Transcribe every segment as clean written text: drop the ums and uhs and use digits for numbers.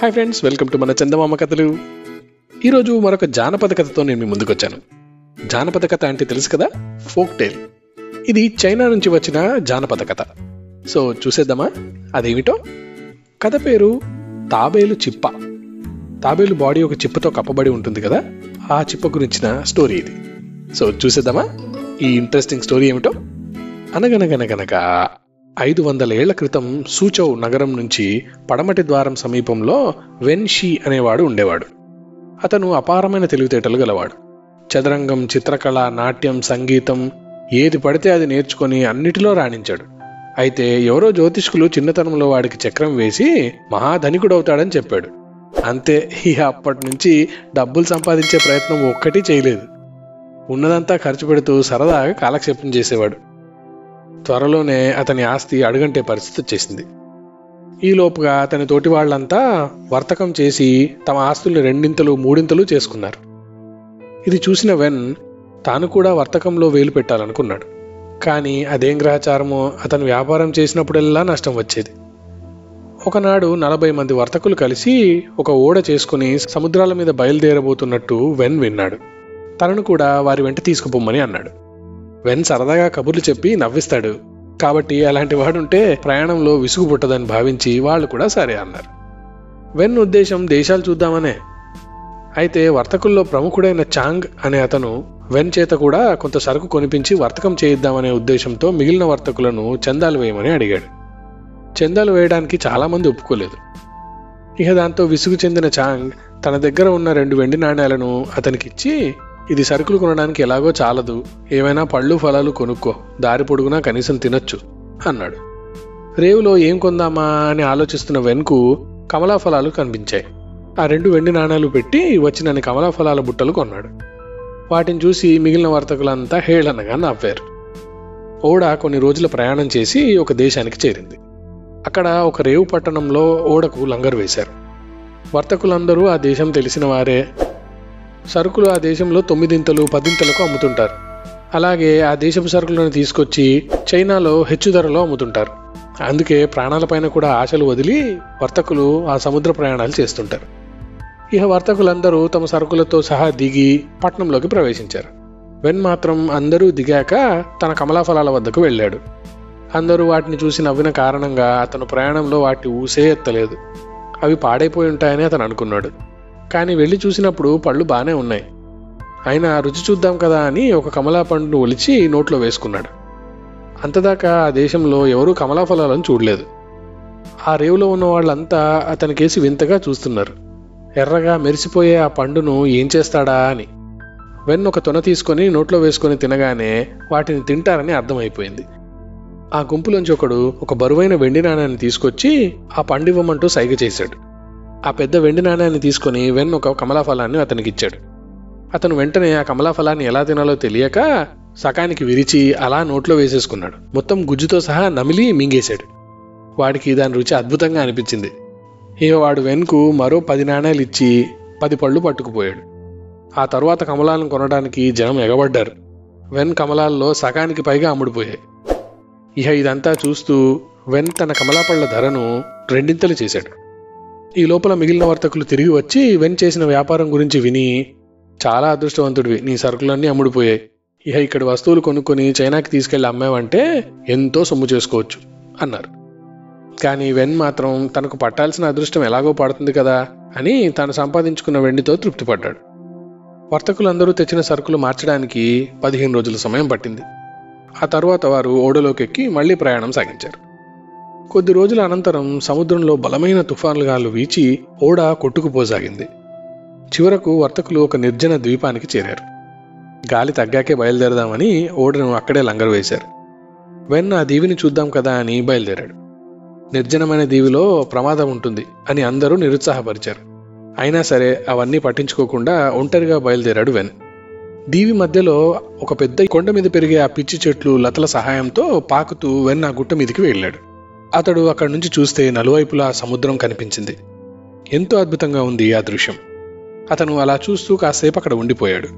Hi friends, welcome to మన చందమామ కథలు. ఈరోజు మరొక జానపద కథతో నేను మీ ముందుకు వచ్చాను. జానపద కథ అంటే తెలుసు కదా, ఫోక్ టేల్. ఇది చైనా నుంచి వచ్చిన జానపద కథ. సో చూసేద్దామా అదేమిటో. కథ పేరు తాబేలు చిప్ప. తాబేలు బాడీ ఒక చిప్పతో కప్పబడి ఉంటుంది కదా, ఆ చిప్ప గురించిన స్టోరీ ఇది. సో చూసేద్దామా ఈ ఇంట్రెస్టింగ్ స్టోరీ ఏమిటో. అనగనగనగనగా 500 ఏళ్ల క్రితం సూచౌ నగరం నుంచి పడమటి ద్వారం సమీపంలో వెన్ షీ అనేవాడు ఉండేవాడు. అతను అపారమైన తెలివితేటలు గలవాడు. చదరంగం, చిత్రకళ, నాట్యం, సంగీతం ఏది పడితే అది నేర్చుకొని అన్నిటిలో రాణించాడు. అయితే ఎవరో జ్యోతిష్కులు చిన్నతనంలో వాడికి చక్రం వేసి మహాధనికుడవుతాడని చెప్పాడు. అంతే, అప్పటి నుంచి డబ్బులు సంపాదించే ప్రయత్నం ఒక్కటి చేయలేదు. ఉన్నదంతా ఖర్చు పెడుతూ సరదాగా కాలక్షేపం చేసేవాడు. త్వరలోనే అతని ఆస్తి అడుగంటే పరిస్థితి వచ్చేసింది. ఈలోపుగా అతని తోటి వాళ్లంతా వర్తకం చేసి తమ ఆస్తుల్ని 2 3 చేసుకున్నారు. ఇది చూసిన వెన్ తాను కూడా వర్తకంలో వేలు పెట్టాలనుకున్నాడు. కానీ అదేం గ్రహచారమో, అతను వ్యాపారం చేసినప్పుడెల్లా నష్టం వచ్చేది. ఒకనాడు 40 మంది వర్తకులు కలిసి ఒక ఓడ చేసుకుని సముద్రాల మీద బయలుదేరబోతున్నట్టు వెన్ విన్నాడు. తనను కూడా వారి వెంట తీసుకుపోమ్మని అన్నాడు. వెన్ సరదాగా కబుర్లు చెప్పి నవ్విస్తాడు కాబట్టి అలాంటి వాడుంటే ప్రయాణంలో విసుగు పుట్టదని భావించి వాళ్ళు కూడా సరే అన్నారు. వెన్ ఉద్దేశం దేశాలు చూద్దామనే. అయితే వర్తకుల్లో ప్రముఖుడైన చాంగ్ అనే అతను వెన్ చేత కూడా కొంత సరుకు కొనిపించి వర్తకం చేయిద్దామనే ఉద్దేశంతో మిగిలిన వర్తకులను చందాలు వేయమని అడిగాడు. చందాలు వేయడానికి చాలా మంది ఒప్పుకోలేదు. దాంతో విసుగు చెందిన చాంగ్ తన దగ్గర ఉన్న 2 వెండి నాణేలను అతనికిచ్చి, ఇది సరుకులు కొనడానికి ఎలాగో చాలదు, ఏమైనా పళ్ళు ఫలాలు కొనుక్కో, దారి పొడుగునా కనీసం తినొచ్చు అన్నాడు. రేవులో ఏం కొందామా అని ఆలోచిస్తున్న వెన్కు కమలా ఫలాలు కనిపించాయి. ఆ 2 వెండి నాణాలు పెట్టి వచ్చినన్ని కమలా ఫలాల బుట్టలు కొన్నాడు. వాటిని చూసి మిగిలిన వర్తకులంతా హేళనగా నవ్వారు. ఓడ కొన్ని రోజుల ప్రయాణం చేసి ఒక దేశానికి చేరింది. అక్కడ ఒక రేవు పట్టణంలో ఓడకు లంగరు వేశారు. వర్తకులందరూ ఆ దేశం తెలిసిన వారే. సరుకులు ఆ దేశంలో 9 10 అమ్ముతుంటారు. అలాగే ఆ దేశపు సరుకులను తీసుకొచ్చి చైనాలో హెచ్చు ధరలో అమ్ముతుంటారు. అందుకే ప్రాణాలపైన కూడా ఆశలు వదిలి వర్తకులు ఆ సముద్ర ప్రయాణాలు చేస్తుంటారు. వర్తకులందరూ తమ సరుకులతో సహా దిగి పట్నంలోకి ప్రవేశించారు. వెన్ మాత్రం అందరూ దిగాక తన కమలాఫలాల వద్దకు వెళ్ళాడు. అందరూ వాటిని చూసి నవ్విన కారణంగా అతను ప్రయాణంలో వాటి ఊసే ఎత్తలేదు. అవి పాడైపోయి ఉంటాయని అతను అనుకున్నాడు. కానీ వెళ్ళి చూసినప్పుడు పళ్ళు బాగానే ఉన్నాయి. అయినా రుచి చూద్దాం కదా అని ఒక కమలా పండును ఒలిచి నోట్లో వేసుకున్నాడు. అంతదాకా ఆ దేశంలో ఎవరూ కమలా ఫలాలను చూడలేదు. ఆ రేవులో ఉన్న వాళ్ళంతా అతనికేసి వింతగా చూస్తున్నారు. ఎర్రగా మెరిసిపోయే ఆ పండును ఏం చేస్తాడా అని. వెన్ ఒక తొన తీసుకొని నోట్లో వేసుకొని తినగానే వాటిని తింటారని అర్థమైపోయింది. ఆ గుంపులోంచి ఒకడు ఒక బరువైన వెండి నాణ్యాన్ని తీసుకొచ్చి ఆ పండివ్వమంటూ సైగ చేశాడు. ఆ పెద్ద వెండి నాణ్యాన్ని తీసుకుని వెన్ ఒక కమలాఫలాన్ని అతనికిచ్చాడు. అతను వెంటనే ఆ కమలాఫలాన్ని ఎలా తినాలో తెలియక సకానికి విరిచి అలా నోట్లో వేసేసుకున్నాడు. మొత్తం గుజ్జుతో సహా నమిలి మింగేశాడు. వాడికి దాని రుచి అద్భుతంగా అనిపించింది. వాడు వెన్కు మరో 10 నాణ్యాలు ఇచ్చి 10 పళ్ళు పట్టుకుపోయాడు. ఆ తరువాత కమలాలను కొనడానికి జనం ఎగబడ్డారు. వెన్ కమలాల్లో సకానికి పైగా అమ్ముడుపోయాయి. ఇదంతా చూస్తూ వెన్ తన కమలాపళ్ళ ధరను 2 చేశాడు. ఈ లోపల మిగిలిన వర్తకులు తిరిగి వచ్చి వెన్ చేసిన వ్యాపారం గురించి విని, చాలా అదృష్టవంతుడివి, నీ సరుకులన్నీ అమ్ముడుపోయాయి. ఇక్కడి వస్తువులు కొనుక్కొని చైనాకి తీసుకెళ్లి అమ్మావంటే ఎంతో సొమ్ము చేసుకోవచ్చు అన్నారు. కానీ వెన్ మాత్రం తనకు పట్టాల్సిన అదృష్టం ఎలాగో పడుతుంది కదా అని తాను సంపాదించుకున్న వెండితో తృప్తిపడ్డాడు. వర్తకులందరూ తెచ్చిన సరుకులు మార్చడానికి 15 రోజుల సమయం పట్టింది. ఆ తరువాత వారు ఓడలోకెక్కి మళ్లీ ప్రయాణం సాగించారు. కొద్ది రోజుల అనంతరం సముద్రంలో బలమైన తుఫాన్లు గాలు వీచి ఓడ కొట్టుకుపోసాగింది. చివరకు వర్తకులు ఒక నిర్జన ద్వీపానికి చేరారు. గాలి తగ్గాకే బయలుదేరదామని ఓడను అక్కడే లంగరు వేశారు. వెన్ ఆ దీవిని చూద్దాం కదా అని బయలుదేరాడు. నిర్జనమైన దీవిలో ప్రమాదం ఉంటుంది అని అందరూ నిరుత్సాహపరిచారు. అయినా సరే అవన్నీ పట్టించుకోకుండా ఒంటరిగా బయలుదేరాడు వెన్. దీవి మధ్యలో ఒక పెద్ద కొండ మీద పెరిగే ఆ పిచ్చి చెట్లు లతల సహాయంతో పాకుతూ వెన్ ఆ గుట్ట మీదికి వెళ్ళాడు. అతడు అక్కడి నుంచి చూస్తే నలువైపులా సముద్రం కనిపించింది. ఎంతో అద్భుతంగా ఉంది ఆ దృశ్యం. అతను అలా చూస్తూ కాసేపు అక్కడ ఉండిపోయాడు.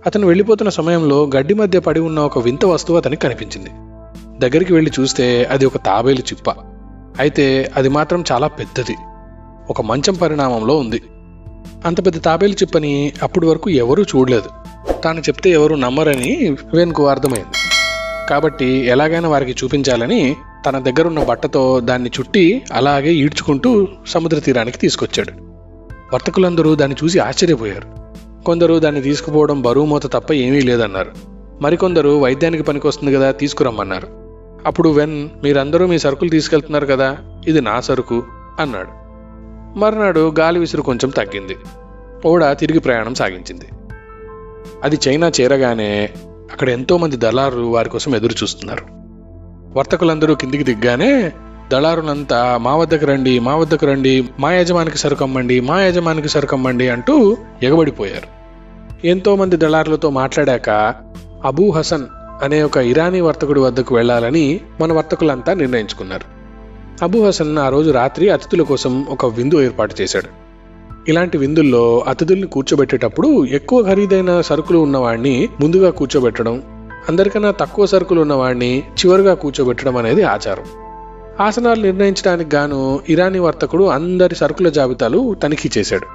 అతను వెళ్ళిపోతున్న సమయంలో గడ్డి మధ్య పడి ఉన్న ఒక వింత వస్తువు అతనికి కనిపించింది. దగ్గరికి వెళ్ళి చూస్తే అది ఒక తాబేలు చిప్ప. అయితే అది మాత్రం చాలా పెద్దది. ఒక మంచం పరిణామంలో ఉంది. అంత పెద్ద తాబేలు చిప్పని అప్పటి వరకు ఎవరూ చూడలేదు. తాను చెప్తే ఎవరు నమ్మరని వెన్కు అర్థమైంది. కాబట్టి ఎలాగైనా వారికి చూపించాలని తన దగ్గరున్న బట్టతో దాన్ని చుట్టి అలాగే ఈడ్చుకుంటూ సముద్ర తీరానికి తీసుకొచ్చాడు. వర్తకులందరూ దాన్ని చూసి ఆశ్చర్యపోయారు. కొందరు దాన్ని తీసుకుపోవడం బరువు మూత తప్ప ఏమీ లేదన్నారు. మరికొందరు వైద్యానికి పనికొస్తుంది కదా, తీసుకురమ్మన్నారు. అప్పుడు వెన్, మీరందరూ మీ సరుకులు తీసుకెళ్తున్నారు కదా, ఇది నా సరుకు అన్నాడు. మర్నాడు గాలి విసురు కొంచెం తగ్గింది. ఓడ తిరిగి ప్రయాణం సాగించింది. అది చైనా చేరగానే అక్కడ ఎంతోమంది దళారులు వారి కోసం ఎదురు చూస్తున్నారు. వర్తకులందరూ కిందికి దిగ్గానే దళారులంతా మా వద్దకు రండి, మా వద్దకు రండి, మా యజమానికి సరుకమ్మండి, మా యజమానికి సరుకమ్మండి అంటూ ఎగబడిపోయారు. ఎంతోమంది దళారులతో మాట్లాడాక అబూ హసన్ అనే ఒక ఇరానీ వర్తకుడి వద్దకు వెళ్లాలని మన వర్తకులంతా నిర్ణయించుకున్నారు. అబూ హసన్ ఆ రోజు రాత్రి అతిథుల కోసం ఒక విందు ఏర్పాటు చేశాడు. ఇలాంటి విందుల్లో అతిథుల్ని కూర్చోబెట్టేటప్పుడు ఎక్కువ ఖరీదైన సరుకులు ఉన్నవాడిని ముందుగా కూర్చోబెట్టడం, అందరికన్నా తక్కువ సరుకులు ఉన్నవాడిని చివరిగా కూర్చోబెట్టడం అనేది ఆచారం. ఆసనాలు నిర్ణయించడానికి గాను ఇరానీ వర్తకుడు అందరి సరుకుల జాబితాలు తనిఖీ చేశాడు.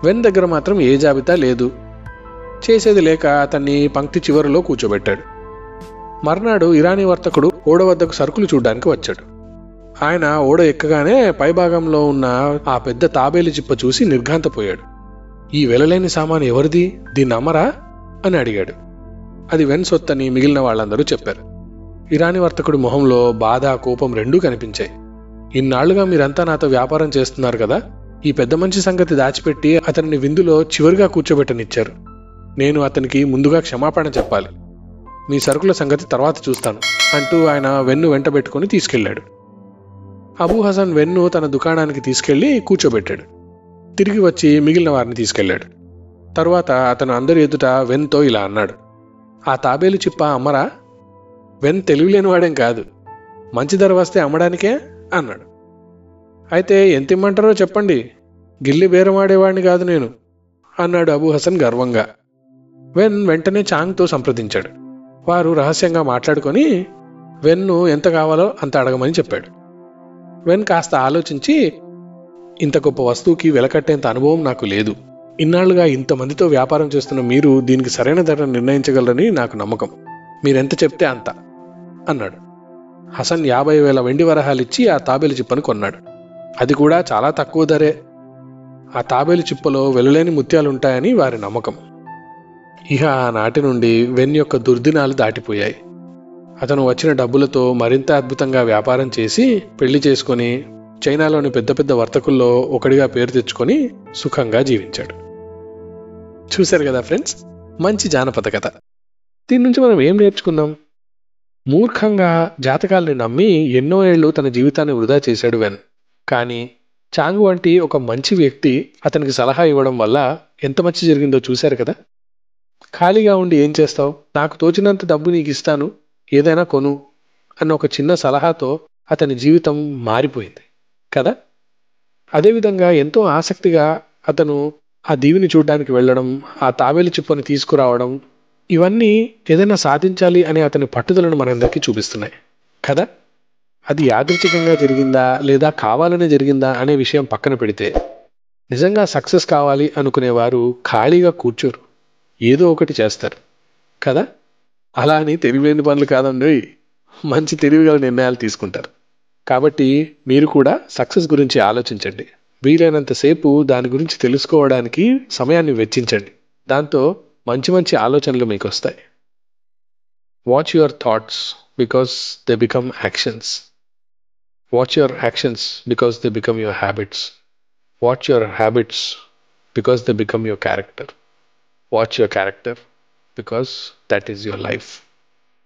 వెన్ దగ్గర మాత్రం ఏ జాబితా లేదు. చేసేది లేక అతన్ని పంక్తి చివరిలో కూర్చోబెట్టాడు. మర్నాడు ఇరానీ వర్తకుడు ఓడ వద్దకు సరుకులు చూడ్డానికి వచ్చాడు. ఆయన ఓడ ఎక్కగానే పైభాగంలో ఉన్న ఆ పెద్ద తాబేలు చిప్ప చూసి నిర్ఘాంతపోయాడు. ఈ వెలలేని సామాను ఎవరిది, దీన్ని అమ్మరా అని అడిగాడు. అది వెన్ సొత్తని మిగిలిన వాళ్ళందరూ చెప్పారు. ఇరానీ వర్తకుడి మొహంలో బాధ, కోపం రెండూ కనిపించాయి. ఇన్నాళ్లుగా మీరంతా నాతో వ్యాపారం చేస్తున్నారు కదా, ఈ పెద్ద మనిషి సంగతి దాచిపెట్టి అతనిని విందులో చివరిగా కూర్చోబెట్టనిచ్చారు. నేను అతనికి ముందుగా క్షమాపణ చెప్పాలి. మీ సరుకుల సంగతి తర్వాత చూస్తాను అంటూ ఆయన వెన్ను వెంటబెట్టుకుని తీసుకెళ్లాడు. అబూ హసన్ వెన్ను తన దుకాణానికి తీసుకెళ్లి కూర్చోబెట్టాడు. తిరిగి వచ్చి మిగిలిన వారిని తీసుకెళ్లాడు. తరువాత అతను అందరి ఎదుట వెన్తో ఇలా అన్నాడు, ఆ తాబేలు చిప్ప అమ్మరా? వెన్ తెలివిలేనివాడేం కాదు, మంచి ధర వస్తే అమ్మడానికే అన్నాడు. అయితే ఎంత ఇమ్మంటారో చెప్పండి, గిల్లి బేరమాడేవాడిని కాదు నేను అన్నాడు అబూ హసన్ గర్వంగా. వెన్ వెంటనే చాంగ్తో సంప్రదించాడు. వారు రహస్యంగా మాట్లాడుకొని వెన్ను ఎంత కావాలో అంత అడగమని చెప్పాడు. వెన్ కాస్త ఆలోచించి, ఇంత గొప్ప వస్తువుకి వెలకట్టేంత అనుభవం నాకు లేదు. ఇన్నాళ్లుగా ఇంతమందితో వ్యాపారం చేస్తున్న మీరు దీనికి సరైన ధర నిర్ణయించగలరని నాకు నమ్మకం. మీరెంత చెప్తే అంత అన్నాడు. హసన్ 50,000 వెండి వరహాలిచ్చి ఆ తాబేలు చిప్పను కొన్నాడు. అది కూడా చాలా తక్కువ ధరే. ఆ తాబేలు చిప్పలో వెలులేని ముత్యాలుంటాయని వారి నమ్మకం. ఇక ఆనాటి నుండి వెన్ యొక్క దుర్దినాలు దాటిపోయాయి. అతను వచ్చిన డబ్బులతో మరింత అద్భుతంగా వ్యాపారం చేసి పెళ్లి చేసుకొని చైనాలోని పెద్ద పెద్ద వర్తకుల్లో ఒకడిగా పేరు తెచ్చుకొని సుఖంగా జీవించాడు. చూశారు కదా ఫ్రెండ్స్, మంచి జానపద కథ. దీని నుంచి మనం ఏం నేర్చుకున్నాం? మూర్ఖంగా జాతకాల్ని నమ్మి ఎన్నో ఏళ్లు తన జీవితాన్ని వృధా చేశాడు వెన్. కానీ చాంగ్ వంటి ఒక మంచి వ్యక్తి అతనికి సలహా ఇవ్వడం వల్ల ఎంత మంచి జరిగిందో చూశారు కదా. ఖాళీగా ఉండి ఏం చేస్తావు, నాకు తోచినంత డబ్బు నీకు ఇస్తాను, ఏదైనా కొను అన్న ఒక చిన్న సలహాతో అతని జీవితం మారిపోయింది కదా. అదేవిధంగా ఎంతో ఆసక్తిగా అతను ఆ దీవిని చూడడానికి వెళ్ళడం, ఆ తాబేలు చిప్పని తీసుకురావడం, ఇవన్నీ ఏదైనా సాధించాలి అనే అతని పట్టుదలను మనందరికీ చూపిస్తున్నాయి కదా. అది యాదృచ్ఛికంగా జరిగిందా లేదా కావాలనే జరిగిందా అనే విషయం పక్కన పెడితే, నిజంగా సక్సెస్ కావాలి అనుకునేవారు ఖాళీగా కూర్చోరు, ఏదో ఒకటి చేస్తారు కదా. అలా అని తెలివిలేని పనులు కాదండి, మంచి తెలివిగల నిర్ణయాలు తీసుకుంటారు. కాబట్టి మీరు కూడా సక్సెస్ గురించి ఆలోచించండి. వీలైనంతసేపు దాని గురించి తెలుసుకోవడానికి సమయాన్ని వెచ్చించండి. దాంతో మంచి మంచి ఆలోచనలు మీకు వస్తాయి. Watch your thoughts because they become actions. Watch your actions because they become your habits. Watch your habits because they become your character. Watch your character because that is your life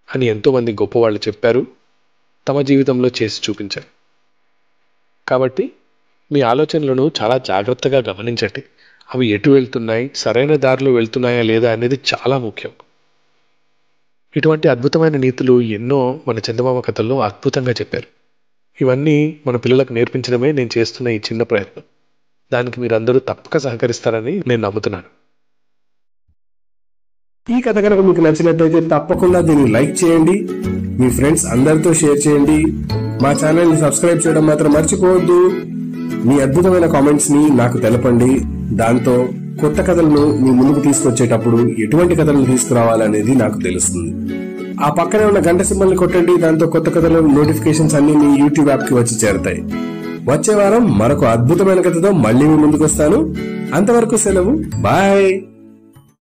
అని ఎంతోమంది గొప్పవాళ్ళు చెప్పారు, తమ జీవితంలో చేసి చూపించారు. కాబట్టి మీ ఆలోచనలను చాలా జాగ్రత్తగా గమనించండి. అవి ఎటు వెళ్తున్నాయి, సరైన దారిలో వెళ్తున్నాయా లేదా అనేది చాలా ముఖ్యం. ఇటువంటి అద్భుతమైన నీతులు ఎన్నో మన చందమామ కథల్లో అద్భుతంగా చెప్పారు. ఇవన్నీ మన పిల్లలకు నేర్పించడమే నేను చేస్తున్న ఈ చిన్న ప్రయత్నం. దానికి మీరందరూ తప్పక సహకరిస్తారని నేను నమ్ముతున్నాను. ఈ కథ కనుక మీకు నచ్చినట్లయితే తప్పకుండా దీన్ని లైక్ చేయండి, మీ ఫ్రెండ్స్ అందరితో షేర్ చేయండి. మా ఛానల్ని సబ్స్క్రైబ్ చేయడం మాత్రం మర్చిపోవద్దు. మీ అద్భుతమైన కామెంట్స్ ని నాకు తెలపండి. దాంతో కొత్త కథలను మీ ముందుకు తీసుకొచ్చేటప్పుడు ఎటువంటి కథలను తీసుకురావాలనేది నాకు తెలుస్తుంది. ఆ పక్కనే ఉన్న గంట సింబల్ ని కొట్టండి. దాంతో కొత్త కథల నోటిఫికేషన్స్ అన్ని మీ యూట్యూబ్ యాప్ కి వచ్చి చేరతాయి. వచ్చే వారం మరొక అద్భుతమైన కథతో మళ్ళీ మీ ముందుకు వస్తాను. అంతవరకు సెలవు. బాయ్.